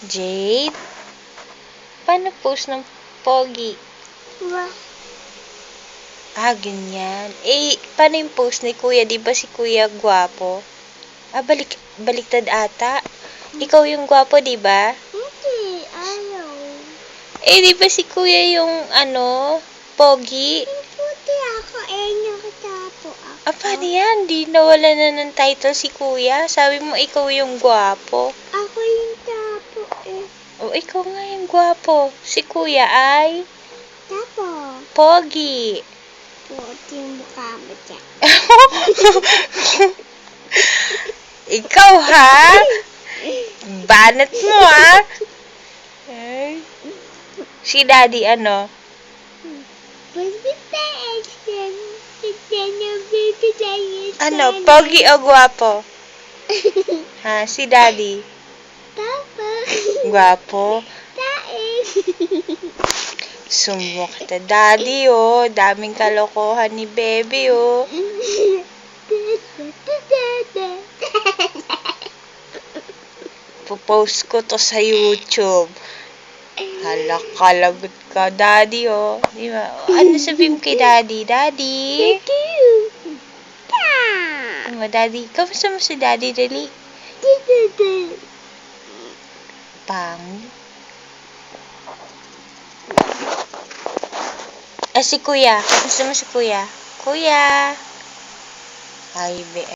Jade? Paano post ng pogi? Ganyan. Paano yung post ni Kuya? Di ba si Kuya gwapo? Baliktad ata. Ikaw yung gwapo, di ba? Hindi, ayaw. Di ba si Kuya yung, pogi? Puti ako, nakatapo ako. Paano yan? Di nawala na ng title si Kuya. Sabi mo, ikaw yung gwapo. Ako yung tapo Ikaw nga yung gwapo. Si Kuya ay Tapo. pogi. Puti yung mukha mo dyan. Ikaw, ha? Banat mo, ha? Si Daddy, ano? Ano, pogi o gwapo? Ha, si Daddy? Tapo. Gwapo? Tae. Sumbo kita, Daddy, oh. Daming kalokohan ni Baby, oh. Popost ko to sa YouTube. Hala, kalagot ka, Daddy, oh. Di ba? Ano sabihin kay Daddy? Daddy? Daddy. Kamusta mo si Daddy, Dali? Pang. Si Kuya. Kamusta mo si Kuya? Kuya. Ay, be.